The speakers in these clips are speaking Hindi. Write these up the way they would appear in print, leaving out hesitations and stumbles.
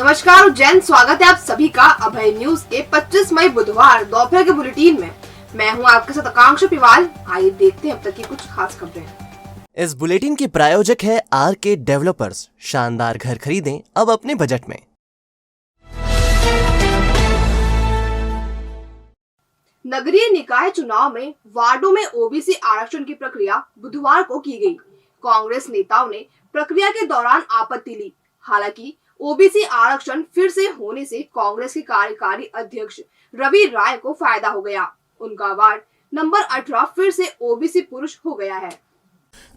नमस्कार उज्जैन, स्वागत है आप सभी का अभय न्यूज के 25 मई बुधवार दोपहर के बुलेटिन में। मैं हूं आपके साथ आकांक्षा पिवाल। आइए देखते हैं अब तक की कुछ खास खबरें। इस बुलेटिन के प्रायोजक है आरके डेवलपर्स। शानदार घर खरीदें अब अपने बजट में। नगरीय निकाय चुनाव में वार्डों में ओबीसी आरक्षण की प्रक्रिया बुधवार को की गई। कांग्रेस नेताओं ने प्रक्रिया के दौरान आपत्ति ली। हालांकि ओबीसी आरक्षण फिर से होने से कांग्रेस के कार्यकारी अध्यक्ष रवि राय को फायदा हो गया। उनका वार्ड नंबर 18 फिर से ओबीसी पुरुष हो गया है।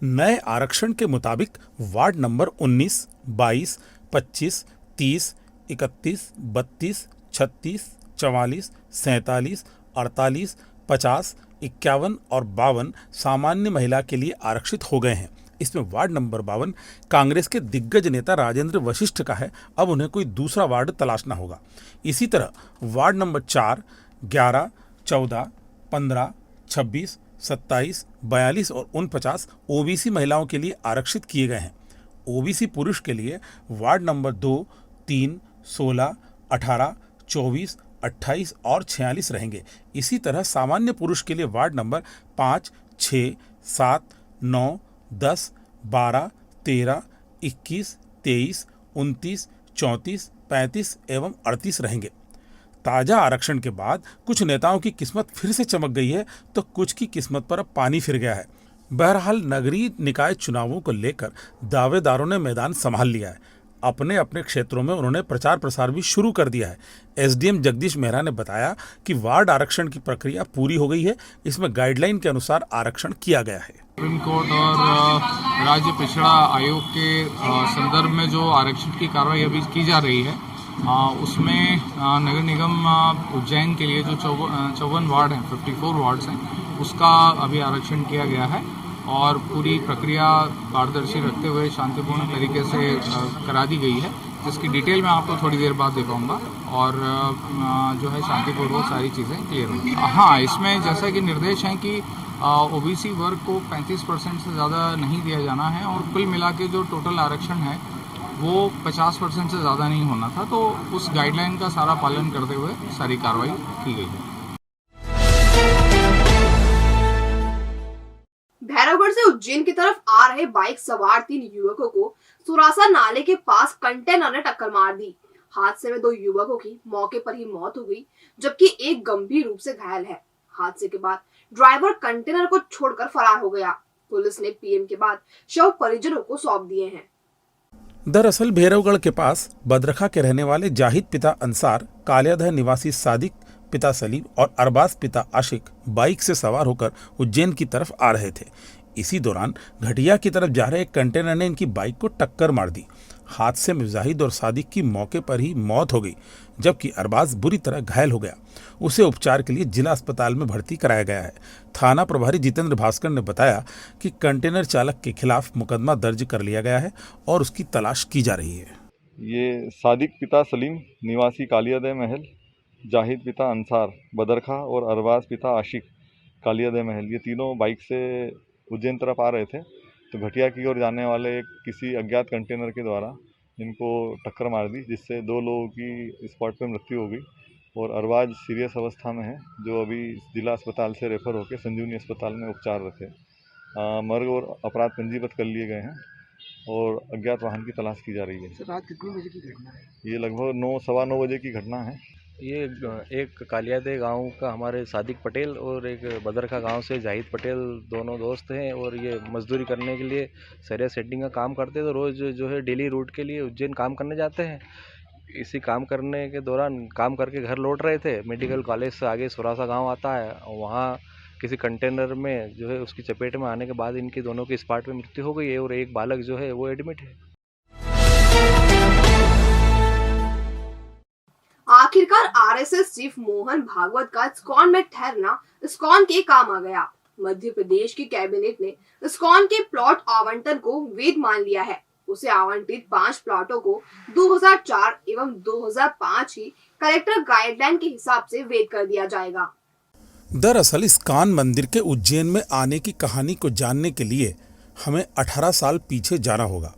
नए आरक्षण के मुताबिक वार्ड नंबर 19, 22, 25, 30, 31, 32, 36, 44, 47, 48, 50, 51 और 52 सामान्य महिला के लिए आरक्षित हो गए हैं। इसमें वार्ड नंबर 52 कांग्रेस के दिग्गज नेता राजेंद्र वशिष्ठ का है। अब उन्हें कोई दूसरा वार्ड तलाशना होगा। इसी तरह वार्ड नंबर 4, 11, 14, 15, 26, 27, 42 और 49 ओबीसी महिलाओं के लिए आरक्षित किए गए हैं। ओबीसी पुरुष के लिए वार्ड नंबर 2, 3, 16, 18, 24, 28 और 46 रहेंगे। इसी तरह सामान्य पुरुष के लिए वार्ड नंबर 5, 6, 7, 9, 10, 12, 13, 21, 23, 29, 34, 35 एवं 38 रहेंगे। ताजा आरक्षण के बाद कुछ नेताओं की किस्मत फिर से चमक गई है तो कुछ की किस्मत पर अब पानी फिर गया है। बहरहाल नगरीय निकाय चुनावों को लेकर दावेदारों ने मैदान संभाल लिया है। अपने अपने क्षेत्रों में उन्होंने प्रचार प्रसार भी शुरू कर दिया है। एसडीएम जगदीश मेहरा ने बताया कि वार्ड आरक्षण की प्रक्रिया पूरी हो गई है। इसमें गाइडलाइन के अनुसार आरक्षण किया गया है। सुप्रीम कोर्ट और राज्य पिछड़ा आयोग के संदर्भ में जो आरक्षण की कार्रवाई अभी की जा रही है उसमें नगर निगम उज्जैन के लिए जो 54 वार्ड हैं, 54 वार्ड्स हैं, उसका अभी आरक्षण किया गया है और पूरी प्रक्रिया पारदर्शी रखते हुए शांतिपूर्ण तरीके से करा दी गई है, जिसकी डिटेल मैं आपको थोड़ी देर बाद दिखाऊंगा और जो है शांतिपूर्वक सारी चीज़ें क्लियर होंगी। हाँ, इसमें जैसा कि निर्देश हैं कि ओबीसी वर्ग को 35% से ज़्यादा नहीं दिया जाना है और कुल मिला के जो टोटल आरक्षण है वो 50% से ज़्यादा नहीं होना था। तो उस गाइडलाइन का सारा पालन करते हुए सारी कार्रवाई की गई है। भैरवगढ़ से उज्जैन की तरफ आ रहे बाइक सवार 3 युवकों को सुरासा नाले के पास कंटेनर ने टक्कर मार दी। हादसे में 2 युवकों की मौके पर ही मौत हो गई, जबकि एक गंभीर रूप से घायल है। हादसे के बाद ड्राइवर कंटेनर को छोड़कर फरार हो गया। पुलिस ने पीएम के बाद शव परिजनों को सौंप दिए हैं। दरअसल भैरवगढ़ के पास बदरखा के रहने वाले जाहिद पिता अंसार, कालियादह निवासी सादिक पिता सलीम और अरबाज पिता आशिक बाइक से सवार होकर उज्जैन की तरफ आ रहे थे। इसी दौरान घटिया की तरफ जा रहे एक कंटेनर ने इनकी बाइक को टक्कर मार दी। हादसे में जाहिद और सादिक की मौके पर ही मौत हो गई, जबकि अरबाज बुरी तरह घायल हो गया। उसे उपचार के लिए जिला अस्पताल में भर्ती कराया गया है। थाना प्रभारी जितेंद्र भास्कर ने बताया कि कंटेनर चालक के खिलाफ मुकदमा दर्ज कर लिया गया है और उसकी तलाश की जा रही है। ये सादिक पिता सलीम निवासी कालियादह महल, जाहिद पिता अंसार बदरखा और अरबाज पिता आशिक कालियादह महल, ये तीनों बाइक से उज्जैन तरफ आ रहे थे तो घटिया की ओर जाने वाले किसी अज्ञात कंटेनर के द्वारा इनको टक्कर मार दी, जिससे 2 लोगों की स्पॉट पर मृत्यु हो गई और अरबाज सीरियस अवस्था में है, जो अभी जिला अस्पताल से रेफर होकर संजीवनी अस्पताल में उपचाररत है। मर्ग और अपराध पंजीबद्ध कर लिए गए हैं और अज्ञात वाहन की तलाश की जा रही है। सर, रात कितने बजे की घटना है? ये लगभग 9, सवा 9 बजे की घटना है। ये एक कालियादह गांव का हमारे सादिक पटेल और एक बदरखा गांव से जाहिद पटेल दोनों दोस्त हैं और ये मजदूरी करने के लिए सरिया सेटिंग का काम करते हैं। तो रोज़ जो है डेली रूट के लिए उज्जैन काम करने जाते हैं। इसी काम करने के दौरान काम करके घर लौट रहे थे। मेडिकल कॉलेज से आगे सुरासा गांव आता है, वहाँ किसी कंटेनर में जो है उसकी चपेट में आने के बाद इनकी दोनों की स्पॉट में मृत्यु हो गई है और एक बालक जो है वो एडमिट है। आखिरकार आरएसएस चीफ मोहन भागवत का इस्कॉन में ठहरना इस्कॉन के काम आ गया। मध्य प्रदेश की कैबिनेट ने इस्कॉन के प्लॉट आवंटन को वैध मान लिया है। उसे आवंटित 5 प्लॉटों को 2004 एवं 2005 की कलेक्टर गाइडलाइन के हिसाब से वैध कर दिया जाएगा। दरअसल इस्कॉन मंदिर के उज्जैन में आने की कहानी को जानने के लिए हमें 18 साल पीछे जाना होगा।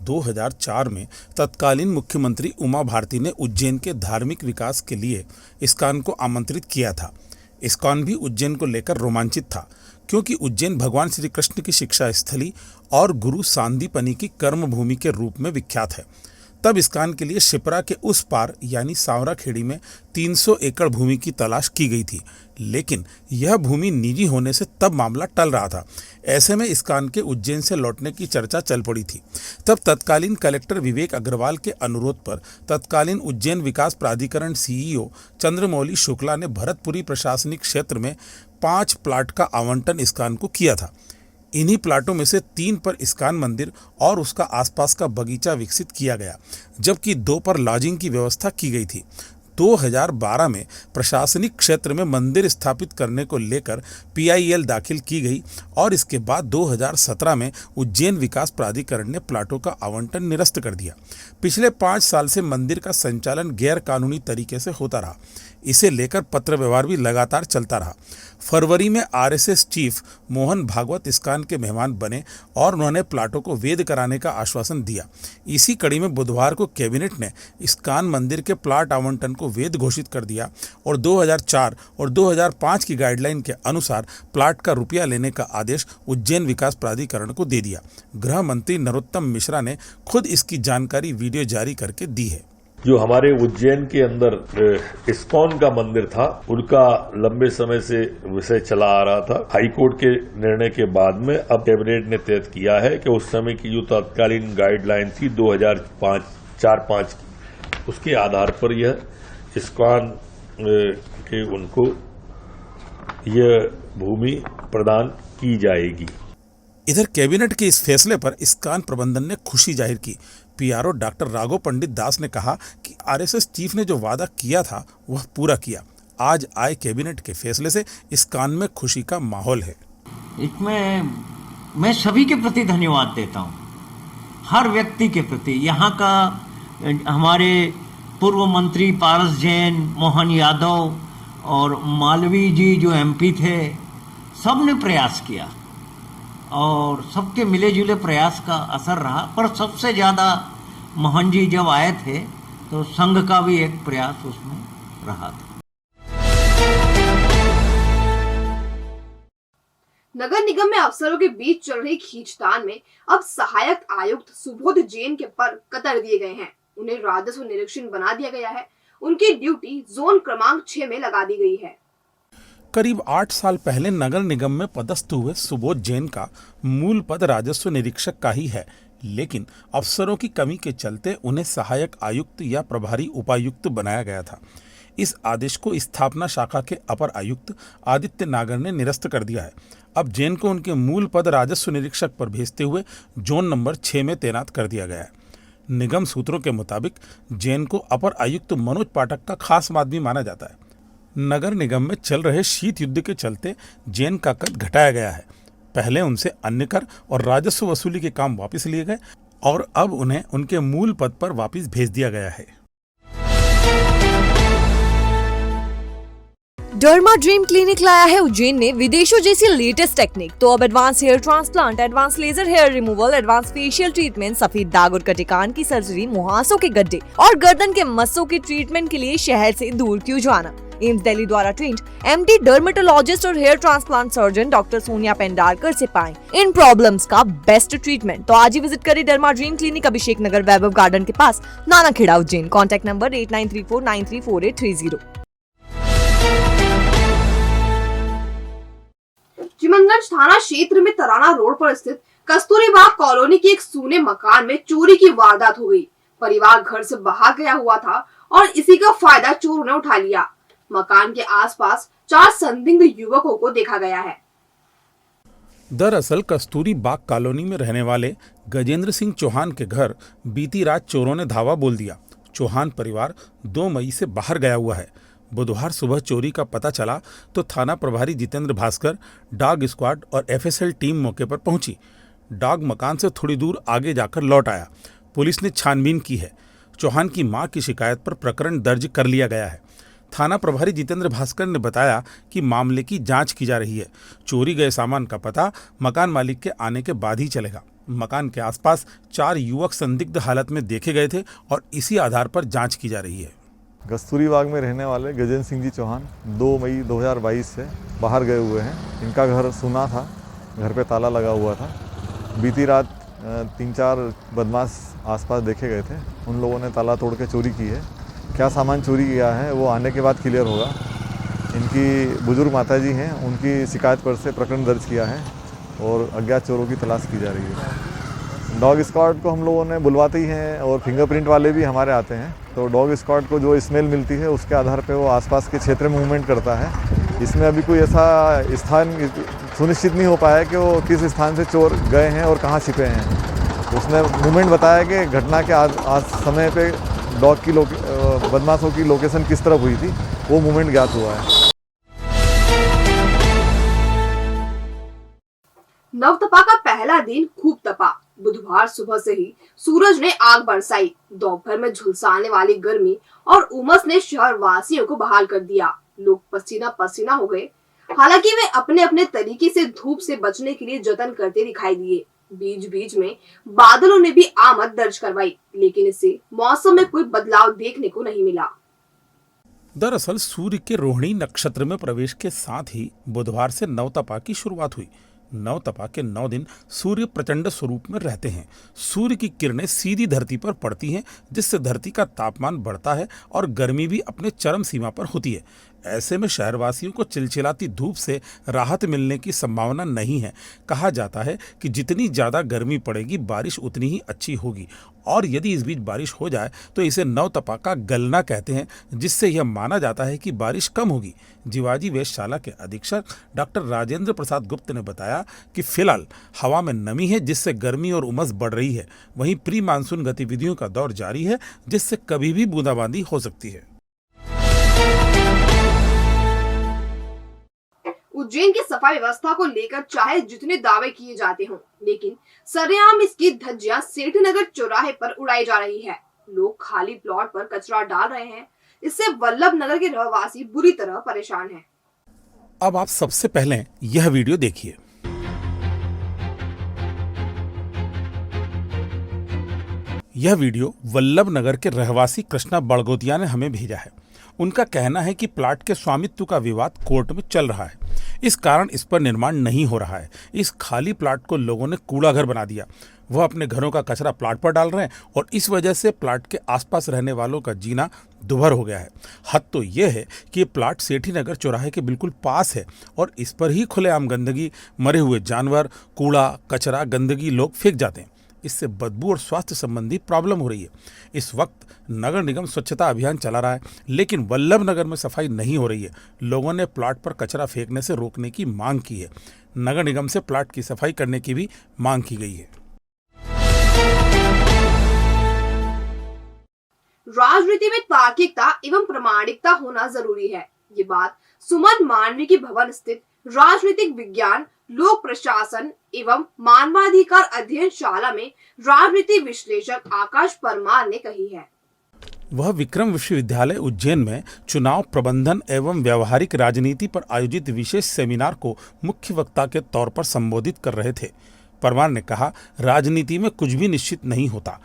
2004 में तत्कालीन मुख्यमंत्री उमा भारती ने उज्जैन के धार्मिक विकास के लिए इस्कॉन को आमंत्रित किया था। इस्कॉन भी उज्जैन को लेकर रोमांचित था, क्योंकि उज्जैन भगवान श्री कृष्ण की शिक्षा स्थली और गुरु सांदीपनि की कर्म भूमि के रूप में विख्यात है। तब इस्कॉन के लिए शिप्रा के उस पार यानी सांवरा खेड़ी में 300 एकड़ भूमि की तलाश की गई थी, लेकिन यह भूमि निजी होने से तब मामला टल रहा था। ऐसे में इस्कॉन के उज्जैन से लौटने की चर्चा चल पड़ी थी। तब तत्कालीन कलेक्टर विवेक अग्रवाल के अनुरोध पर तत्कालीन उज्जैन विकास प्राधिकरण सीईओ चंद्रमौली शुक्ला ने भरतपुरी प्रशासनिक क्षेत्र में 5 प्लाट का आवंटन इस्कॉन को किया था। इन्हीं प्लाटों में से 3 पर इस्कॉन मंदिर और उसका आसपास का बगीचा विकसित किया गया, जबकि 2 पर लॉजिंग की व्यवस्था की गई थी। 2012 में प्रशासनिक क्षेत्र में मंदिर स्थापित करने को लेकर PIL दाखिल की गई और इसके बाद 2017 में उज्जैन विकास प्राधिकरण ने प्लाटों का आवंटन निरस्त कर दिया। पिछले 5 साल से मंदिर का संचालन गैर कानूनी तरीके से होता रहा। इसे लेकर पत्र व्यवहार भी लगातार चलता रहा। फरवरी में RSS चीफ मोहन भागवत इस्कॉन के मेहमान बने और उन्होंने प्लाटों को वैध कराने का आश्वासन दिया। इसी कड़ी में बुधवार को कैबिनेट ने इस्कॉन मंदिर के प्लाट आवंटन को वैध घोषित कर दिया और 2004 और 2005 की गाइडलाइन के अनुसार प्लाट का रुपया लेने का आदेश उज्जैन विकास प्राधिकरण को दे दिया। गृह मंत्री नरोत्तम मिश्रा ने खुद इसकी जानकारी वीडियो जारी करके दी है। जो हमारे उज्जैन के अंदर इस्कॉन का मंदिर था, उनका लंबे समय से विषय चला आ रहा था। हाईकोर्ट के निर्णय के बाद में अब कैबिनेट ने तय किया है कि उस समय की जो तत्कालीन गाइडलाइन थी 2004-5 की, उसके आधार पर यह इस्कॉन के उनको यह भूमि प्रदान की जाएगी। इधर कैबिनेट के इस फैसले पर इस्कॉन प्रबंधन ने खुशी जाहिर की। PRO डॉक्टर राघव पंडित दास ने कहा कि RSS चीफ ने जो वादा किया था वह पूरा किया। आज आए कैबिनेट के फैसले से इस्कॉन में खुशी का माहौल है। इसमें मैं सभी के प्रति धन्यवाद देता हूँ, हर व्यक्ति के प्रति। यहाँ का हमारे पूर्व मंत्री पारस जैन, मोहन यादव और मालवी जी जो MP थे, सब ने प्रयास किया और सबके मिले जुले प्रयास का असर रहा। पर सबसे ज़्यादा मोहन जी जब आए थे तो संघ का भी एक प्रयास उसमें रहा था। नगर निगम में अफसरों के बीच चल रही खींचतान में अब सहायक आयुक्त सुबोध जैन के पर कतर दिए गए हैं। उन्हें राजस्व निरीक्षण बना दिया गया है। उनकी ड्यूटी जोन क्रमांक 6 में लगा दी गई है। करीब 8 साल पहले नगर निगम में पदस्थ हुए सुबोध जैन का मूल पद राजस्व निरीक्षक का ही है, लेकिन अफसरों की कमी के चलते उन्हें सहायक आयुक्त या प्रभारी उपायुक्त बनाया गया था। इस आदेश को स्थापना शाखा के अपर आयुक्त आदित्य नागर ने निरस्त कर दिया है। अब जैन को उनके मूल पद राजस्व निरीक्षक पर भेजते हुए जोन नंबर 6 में तैनात कर दिया गया है। निगम सूत्रों के मुताबिक जैन को अपर आयुक्त मनोज पाठक का खास आदमी माना जाता है। नगर निगम में चल रहे शीत युद्ध के चलते जैन का कद घटाया गया है। पहले उनसे अन्य कर और राजस्व वसूली के काम वापस लिए गए और अब उन्हें उनके मूल पद पर वापस भेज दिया गया है। डर्मा ड्रीम क्लिनिक लाया है उज्जैन ने विदेशों जैसी लेटेस्ट टेक्निक। तो अब advance hair transplant, advance laser hair removal, advance facial treatment, सफेद दाग और कटिकान की सर्जरी, मुहासों के गड्ढे और गर्दन के मस्सों के ट्रीटमेंट के लिए शहर से दूर क्यों जाना। एम्स दिल्ली द्वारा ट्रेंड MD डर्मेटोलॉजिस्ट और hair transplant surgeon doctor Sonia Pendharkar से पाएं इन प्रॉब्लम्स का बेस्ट ट्रीटमेंट। तो आज ही विजिट करें derma dream clinic, Abhishek Nagar, Vaibhav garden के पास, नाना खेड़ा, उज्जैन। Contact number 8934934830। चिमनगंज थाना क्षेत्र में तराना रोड पर स्थित कस्तूरीबाग कॉलोनी के एक सूने मकान में चोरी की वारदात हो गई। परिवार घर से बाहर गया हुआ था और इसी का फायदा चोरों ने उठा लिया। मकान के आसपास 4 संदिग्ध युवकों को देखा गया है। दरअसल कस्तूरी बाग कॉलोनी में रहने वाले गजेंद्र सिंह चौहान के घर बीती रात चोरों ने धावा बोल दिया। चौहान परिवार 2 मई से बाहर गया हुआ है। बुधवार सुबह चोरी का पता चला तो थाना प्रभारी जितेंद्र भास्कर, डॉग स्क्वाड और FSL टीम मौके पर पहुंची। डॉग मकान से थोड़ी दूर आगे जाकर लौट आया। पुलिस ने छानबीन की है। चौहान की मां की शिकायत पर प्रकरण दर्ज कर लिया गया है। थाना प्रभारी जितेंद्र भास्कर ने बताया कि मामले की जांच की जा रही है। चोरी गए सामान का पता मकान मालिक के आने के बाद ही चलेगा। मकान के आसपास 4 युवक संदिग्ध हालत में देखे गए थे और इसी आधार पर जांच की जा रही है। कस्तूरी बाग में रहने वाले गजेंद्र सिंह जी चौहान 2 मई 2022 से बाहर गए हुए हैं। इनका घर सुना था, घर पे ताला लगा हुआ था। बीती रात 3-4 बदमाश आसपास देखे गए थे। उन लोगों ने ताला तोड़ के चोरी की है। क्या सामान चोरी किया है वो आने के बाद क्लियर होगा। इनकी बुजुर्ग माता जी हैं, उनकी शिकायत पर से प्रकरण दर्ज किया है और अज्ञात चोरों की तलाश की जा रही है। डॉग स्क्वाड को हम लोगों ने बुलवाते ही हैं और फिंगरप्रिंट वाले भी हमारे आते हैं। तो डॉग स्क्वाड को जो स्मेल मिलती है उसके आधार पे वो आसपास के क्षेत्र में मूवमेंट करता है। इसमें अभी कोई ऐसा स्थान सुनिश्चित नहीं हो पाया कि वो किस स्थान से चोर गए हैं और कहाँ छिपे हैं। उसने मूवमेंट बताया कि घटना के आज समय पे डॉग की बदमाशों की लोकेशन किस तरफ हुई थी, वो मूवमेंट ज्ञात हुआ है। नवतपा का पहला दिन खूब तपा। बुधवार सुबह से ही सूरज ने आग बरसाई। दोपहर में झुलसाने वाली गर्मी और उमस ने शहर वासियों को बहाल कर दिया। लोग पसीना पसीना हो गए। हालांकि वे अपने अपने तरीके से धूप से बचने के लिए जतन करते दिखाई दिए। बीच बीच में बादलों ने भी आमद दर्ज करवाई, लेकिन इससे मौसम में कोई बदलाव देखने को नहीं मिला। दरअसल सूर्य के रोहिणी नक्षत्र में प्रवेश के साथ ही बुधवार से नवतपा की शुरुआत हुई। नवतपा के 9 दिन सूर्य प्रचंड स्वरूप में रहते हैं। सूर्य की किरणें सीधी धरती पर पड़ती हैं, जिससे धरती का तापमान बढ़ता है और गर्मी भी अपने चरम सीमा पर होती है। ऐसे में शहरवासियों को चिलचिलाती धूप से राहत मिलने की संभावना नहीं है। कहा जाता है कि जितनी ज़्यादा गर्मी पड़ेगी बारिश उतनी ही अच्छी होगी, और यदि इस बीच बारिश हो जाए तो इसे नवतपा का गलना कहते हैं, जिससे यह माना जाता है कि बारिश कम होगी। जीवाजी वेधशाला के अधीक्षक डॉक्टर राजेंद्र प्रसाद गुप्त ने बताया कि फिलहाल हवा में नमी है, जिससे गर्मी और उमस बढ़ रही है। वहीं प्री मानसून गतिविधियों का दौर जारी है, जिससे कभी भी बूंदाबांदी हो सकती है। उज्जैन की सफाई व्यवस्था को लेकर चाहे जितने दावे किए जाते हों, लेकिन सरेआम इसकी धज्जियां सेठनगर चौराहे पर उड़ाई जा रही है। लोग खाली प्लॉट पर कचरा डाल रहे हैं। इससे वल्लभ नगर के रहवासी बुरी तरह परेशान हैं। अब आप सबसे पहले यह वीडियो देखिए। यह वीडियो वल्लभ नगर के रहवासी कृष्णा बड़गोतिया ने हमें भेजा है। उनका कहना है कि प्लाट के स्वामित्व का विवाद कोर्ट में चल रहा है। इस कारण इस पर निर्माण नहीं हो रहा है। इस खाली प्लाट को लोगों ने कूड़ा घर बना दिया। वह अपने घरों का कचरा प्लाट पर डाल रहे हैं और इस वजह से प्लाट के आसपास रहने वालों का जीना दुभर हो गया है। हद तो यह है कि ये प्लाट सेठीनगर चौराहे के बिल्कुल पास है और इस पर ही खुलेआम गंदगी, मरे हुए जानवर, कूड़ा, कचरा, गंदगी लोग फेंक जाते हैं। इससे बदबू और स्वास्थ्य संबंधी प्रॉब्लम हो रही है। इस वक्त नगर निगम स्वच्छता अभियान चला रहा है, लेकिन वल्लभ नगर में सफाई नहीं हो रही है। लोगों ने प्लाट पर कचरा फेंकने से रोकने की मांग की है। नगर निगम से प्लाट की सफाई करने की भी मांग की गई है। राजनीति में तार्किकता एवं प्रामाणिकता होना जरूरी है। ये बात सुमन मानवी की भवन स्थित राजनीतिक विज्ञान, लोक प्रशासन एवं मानवाधिकार अध्ययन शाला में राजनीति विश्लेषक आकाश परमार ने कही है। वह विक्रम विश्वविद्यालय उज्जैन में चुनाव प्रबंधन एवं व्यवहारिक राजनीति पर आयोजित विशेष सेमिनार को मुख्य वक्ता के तौर पर संबोधित कर रहे थे। परमार ने कहा, राजनीति में कुछ भी निश्चित नहीं होता।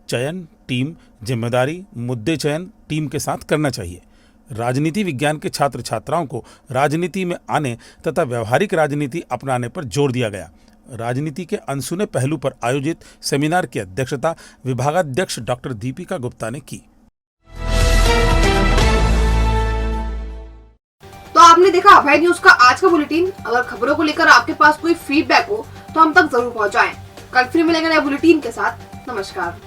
चयन, टीम, जिम्मेदारी, मुद्दे चयन टीम के साथ करना चाहिए। राजनीति विज्ञान के छात्र छात्राओं को राजनीति में आने तथा व्यवहारिक राजनीति अपनाने पर जोर दिया गया। राजनीति के अनसुने पहलू पर आयोजित सेमिनार की अध्यक्षता विभागाध्यक्ष डॉक्टर दीपिका गुप्ता ने की। तो आपने देखा अभय न्यूज का आज का बुलेटिन। अगर खबरों को लेकर आपके पास कोई फीडबैक हो तो हम तक जरूर पहुंचाएं। कल फिर मिलेंगे नए बुलेटिन के साथ। नमस्कार।